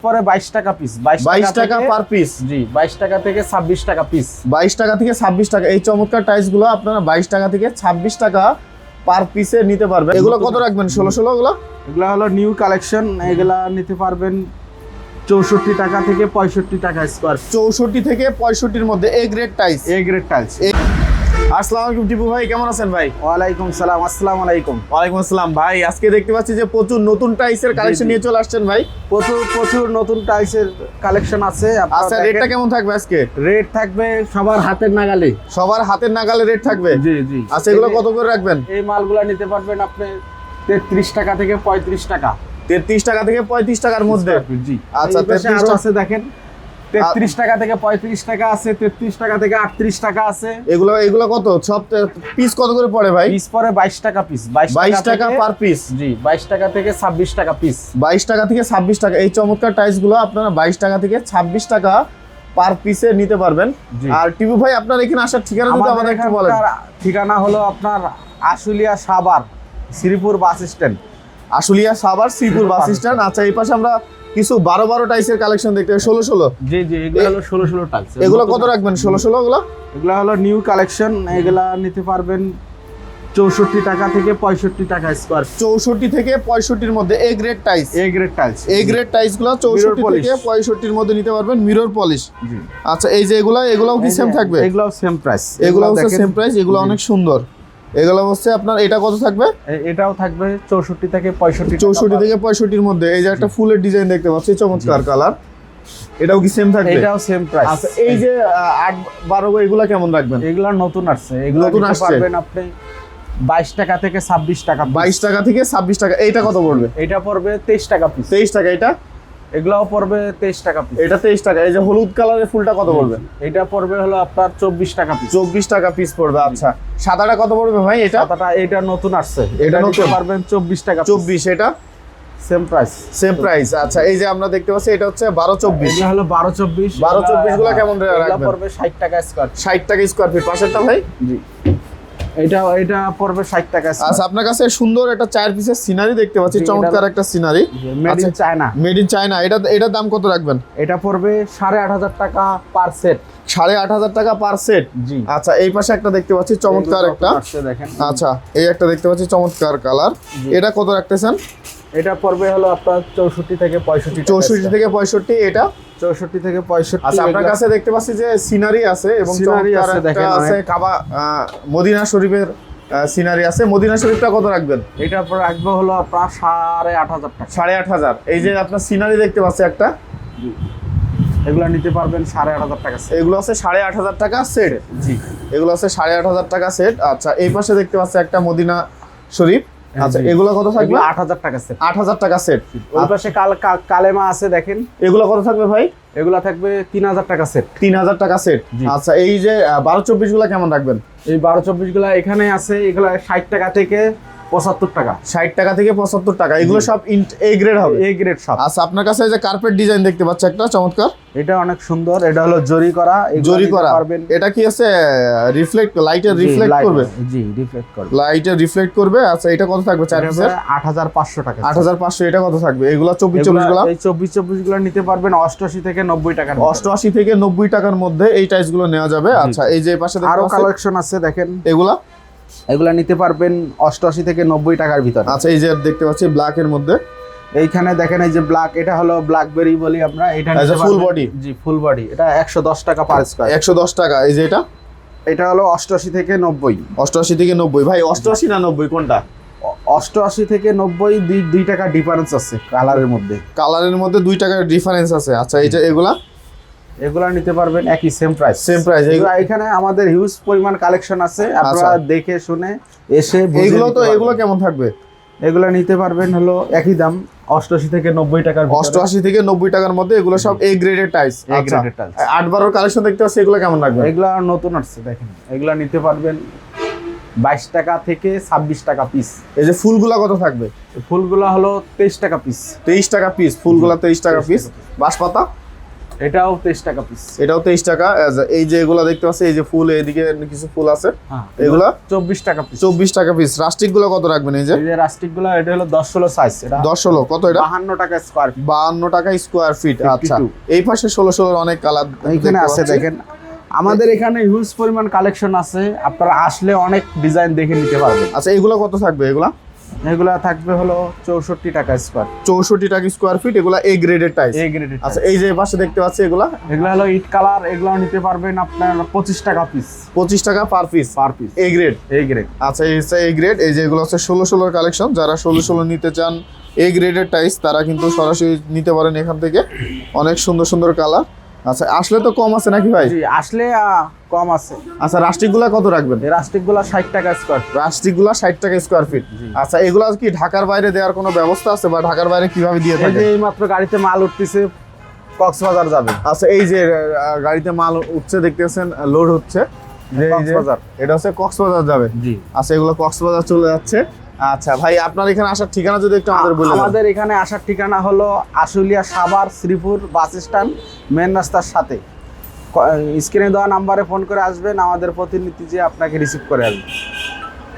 পরে 22 টাকা পিস, 22 টাকা পার পিস। জি, 22 টাকা থেকে 26 টাকা পিস। 22 টাকা থেকে 26 টাকা। এই চমৎকার টাইলস গুলো আপনারা 22 টাকা থেকে 26 টাকা পার পিসে নিতে পারবেন। এগুলো কত রাখবেন? 16 গুলো? এগুলো হলো নিউ কালেকশন, এগুলা নিতে পারবেন 64 টাকা থেকে 65 টাকা স্কয়ার। 64 থেকে 65 এর মধ্যে A grade tiles. A grade tiles. আসসালামু আলাইকুম টিপু ভাই, কেমন আছেন ভাই? ওয়ালাইকুম সালাম। আসসালামু আলাইকুম। ওয়ালাইকুম আসসালাম ভাই। আজকে দেখতে পাচ্ছি যে প্রচুর নতুন টাইলসের কালেকশন নিয়ে চলে আসছেন ভাই। প্রচুর নতুন টাইলসের কালেকশন আছে। আচ্ছা, রেটটা কেমন থাকবে আজকে? রেট থাকবে সবার হাতের নাগালে। সবার হাতের নাগালে রেট থাকবে? জি জি। আচ্ছা, এগুলো কত করে রাখবেন? এই মালগুলা নিতে পারবেন আপনি 33 টাকা থেকে 35 টাকা। 33 টাকা থেকে 35 টাকার মধ্যে? জি। আচ্ছা, 33 টাকা আছে দেখেন, 33 টাকা থেকে 35 টাকা আছে, 33 টাকা থেকে 38 টাকা আছে। এগুলো কত সব পিস কত করে পড়ে ভাই? পিস পরে 22 টাকা পিস। 22 টাকা পার পিস। জি, 22 টাকা থেকে 26 টাকা পিস। 22 টাকা থেকে 26 টাকা। এই চমৎকার টাইলস গুলো আপনারা 22 টাকা থেকে 26 টাকা পার পিসে নিতে পারবেন। আর টিপু ভাই, আপনার এখানে আসার ঠিকানা যদি আমাদের একটু বলেন। ঠিকানা হলো আপনার Ashulia Savar Sreepur bus stand. Ashulia Savar Sreepur bus stand. আচ্ছা, এই পাশে আমরা কিছু 12 টাইলসের কালেকশন দেখতে পাই। 16 জি জি, এগুলো হলো 16 টাইলস। এগুলো কত রাখবেন? 16 গুলো? এগুলো হলো নিউ কালেকশন, এগুলা নিতে পারবেন 64 টাকা থেকে 65 টাকা স্কয়ার। 64 থেকে 65 এর মধ্যে A grade tiles. A grade tiles. A grade tiles গুলো 64 থেকে 65 এর মধ্যে নিতে পারবেন, মিরর পলিশ। জি। আচ্ছা, এই যে এগুলাও কি সেম থাকবে? এগুলাও সেম প্রাইস। এগুলাও হচ্ছে সেম প্রাইস। এগুলো অনেক সুন্দর। এগুলো হচ্ছে আপনার, এটা কত থাকবে? এটাও থাকবে 64 থেকে 65। 64 থেকে 65 এর মধ্যে। এই যে একটা ফুলের ডিজাইন দেখতে পাচ্ছি, চমৎকার কালার। এটাও কি সেম থাকবে? এটাও সেম প্রাইস। আচ্ছা, এই যে 8 12 এগুলা কেমন রাখবেন? এগুলা নতুন আসছে, এগুলা নতুন নিতে আসছে। পারবেন আপনি 22 টাকা থেকে 26 টাকা। 22 টাকা থেকে 26 টাকা। এইটা কত পড়বে? এটা পড়বে 23 টাকা পিস। 23 টাকা। এটা এগুলাও পড়বে 23 টাকা পিস। এটা 23 টাকা। এই যে হলুদ কালারের ফুলটা কত পড়বে? এটা পড়বে হলো আপনার 24 টাকা পিস। 24 টাকা পিস পড়বে। আচ্ছা, সাদাটা কত পড়বে ভাই? এটা এটা নতুন আসছে, এটা নিতে নতুন পারবেন 24 টাকা। 24। এটা সেম প্রাইস। Same price. আচ্ছা, এই যে আমরা দেখতে পাচ্ছি এটা হচ্ছে 12 24। এটা হলো 12 24। 12 24 গুলো কেমন এটা রাখবেন? পড়বে 60 টাকা স্কয়ার। 60 টাকা স্কয়ার ফিট। পাশেরটা ভাই? জি, এটা পড়বে 60 টাকা স্কয়ার। আচ্ছা, আপনার কাছে সুন্দর একটা 4 পিসের সিনারি দেখতে পাচ্ছি, চমৎকার একটা scenery. Made in China. Made in China. এটার দাম কত রাখবেন? এটা পড়বে 8,500 টাকা পার সেট। 8,500 টাকা পার সেট। জি। আচ্ছা, এই পাশে একটা দেখতে পাচ্ছি চমৎকার একটা। দেখেন। আচ্ছা, এই একটা দেখতে পাচ্ছি চমৎকার কালার। এটা কত রাখতেছেন? এটা পড়বে হলো আপনার 64 থেকে 65। 64 থেকে 65। এটা 64 থেকে 65। আচ্ছা, আপনার কাছে দেখতে পাচ্ছি যে সিনারি আছে এবং সিনারি চমৎকার আছে, একটা দেখেন আছে কাবা মদিনা শরীফের সিনারি আছে। মদিনা শরীফটা কত রাখবেন? এটা পর রাখবো হলো আপনার 8,500 টাকা। 8,500। এই যে আপনার সিনারি দেখতে পাচ্ছি একটা, এগুলো নিতে পারবেন 8,500 টাকা সেট। এগুলো আছে 8,500 টাকা সেট। জি, এগুলো আছে 8,500 টাকা সেট। আচ্ছা, এই পাশে দেখতে পাচ্ছি একটা মদিনা শরীফ। আচ্ছা, এগুলো কত থাকবে? 8,000 টাকা সেট। 8,000 টাকা সেট। ওই পাশে কালেমা আছে দেখেন, এগুলো কত থাকবে ভাই? এগুলা থাকবে 3,000 টাকা সেট। 3,000 টাকা সেট। আচ্ছা, এই যে 12 24 গুলো কেমন রাখবেন? এই 12 24 গুলা এখানে আছে, এগুলা 60 টাকা থেকে 75 টাকা। 60 টাকা থেকে 75 টাকা। এগুলো সব এ গ্রেড হবে? এ গ্রেড সব। আচ্ছা, আপনার কাছে এই যে কার্পেট ডিজাইন দেখতে পাচ্ছি একটা চমৎকার। এটা অনেক সুন্দর, এটা হলো জরি করা। জরি করা। এটা কি আছে? রিফ্লেক্ট, লাইটের রিফ্লেক্ট করবে? জি, রিফ্লেক্ট করবে। লাইটের রিফ্লেক্ট করবে। আচ্ছা, এটা কত থাকবে? 4 পিসের 8,500 টাকা। 8,500। এটা কত থাকবে? এগুলো 24 24 গুলো? এই 24 24 গুলো নিতে পারবেন 88 থেকে 90 টাকা। 88 থেকে 90 টাকার মধ্যে এই টাইলস গুলো নেওয়া যাবে। আচ্ছা, এই যে পাশে আরো কালেকশন আছে দেখেন, এগুলা নিতে পারবেন 88 থেকে 90 টাকার ভিতরে। আচ্ছা, এই যে দেখতে পাচ্ছি ব্ল্যাক এর মধ্যে। এইখানে দেখেন, এই যে ব্ল্যাক, এটা হলো ব্ল্যাকবেরি বলি আমরা। এটা ফুল বডি। জি, ফুল বডি। এটা 110 টাকা পার স্কয়ার। 110 টাকা। এই যে এটা হলো 88 থেকে 90। 88 থেকে 90। ভাই 88 না 90 কোনটা? 88 থেকে 90 2 টাকা ডিফারেন্স আছে কালারের মধ্যে। কালারের মধ্যে 2 টাকার ডিফারেন্স আছে। আচ্ছা, এই যে এগুলা নিতে পারবেন একই সেম প্রাইস। Same price. এখানে আমাদের হিউজ পরিমাণ কালেকশন আছে, আপনারা দেখে শুনে এসে এগুলো কেমন থাকবে? এগুলা নিতে পারবেন হলো একই দাম 88 থেকে 90 টাকার। 88 থেকে 90 টাকার মধ্যে। এগুলো সব এ গ্রেডের টাইলস। এ গ্রেডের টাইলস। 8 12 কালেকশন দেখতে পাচ্ছি, এগুলো কেমন লাগবে? এগুলা নতুন আসছে দেখেন, এগুলা নিতে পারবেন 22 টাকা থেকে 26 টাকা পিস। এই যে ফুলগুলা কত থাকবে? ফুলগুলা হলো 23 টাকা পিস। 23 টাকা পিস ফুলগুলা, 23 টাকা পিস। বাঁশপাতা? এটাও 23 টাকা পিস। এটাও 23 টাকা। এই যে এগুলা দেখতে পাচ্ছি, এই যে ফুল, এইদিকে কিছু ফুল আছে, হ্যাঁ এগুলা 24 টাকা পিস। 24 টাকা পিস। রাস্টিক গুলো কত রাখবেন? এই যে রাস্টিক গুলো এটা হলো 10-16 সাইজ। এটা 10-16 কত? এটা 52 টাকা স্কয়ার ফিট। 52 টাকা স্কোয়ার ফিট। আচ্ছা, 52 এই পাশে 16-16 অনেক কালার এখানে আছে দেখেন। আমাদের এখানে হিউজ পরিমাণ কালেকশন আছে, আপনারা আসলে অনেক ডিজাইন দেখে নিতে পারবেন। আচ্ছা, এগুলো কত থাকবে? এগুলা থাকবে হলো 64 টাকা স্কয়ার। 64 টাকা স্কোয়ার ফিট। এগুলা এ গ্রেডের টাইলস। এ গ্রেডেড। আচ্ছা, এই যে পাশে দেখতে পাচ্ছি এগুলা হলো ইট কালার। এগুলো নিতে পারবেন আপনার 25 টাকা পিস। 25 টাকা per piece. A grade. A grade. আচ্ছা, এই হচ্ছে এ গ্রেড। এই যে এগুলো হচ্ছে 16-16 কালেকশন। যারা 16-16 নিতে চান এ গ্রেডের টাইলস, তারা কিন্তু সরাসরি নিতে পারেন এখান থেকে। অনেক সুন্দর সুন্দর কালার। আচ্ছা, আসলে তো কম আছে নাকি ভাই? জি, আসলে কম আছে। আচ্ছা, রাস্টিক গুলা কত রাখবেন? এই রাস্টিক গুলা 60 টাকা স্কয়ার। রাস্টিক গুলা 60 টাকা স্কোয়ার ফিট। আচ্ছা, এগুলা কি ঢাকার বাইরে দেওয়ার কোনো ব্যবস্থা আছে, বা ঢাকার বাইরে কিভাবে দিয়ে এই থাকে? যে এইমাত্র গাড়িতে মাল উঠতেছে, কক্সবাজার যাবে। আচ্ছা, এই যে গাড়িতে মাল উঠছে দেখতেছেন, লোড হচ্ছে, যে এই যে কক্সবাজার। এটা হচ্ছে কক্সবাজার যাবে। জি। আচ্ছা, এগুলো কক্সবাজার চলে যাচ্ছে। আচ্ছা ভাই, আপনার এখানে আসার ঠিকানা যদি একটু আমাদের বলে দেন। আমাদের এখানে আসার ঠিকানা হলো Ashulia, Savar, Sreepur bus stand, main রাস্তার সাথে। স্ক্রিনে দেওয়া নাম্বারে ফোন করে আসবেন, আমাদের প্রতিনিধি যে আপনাকে রিসিভ করে আসবে।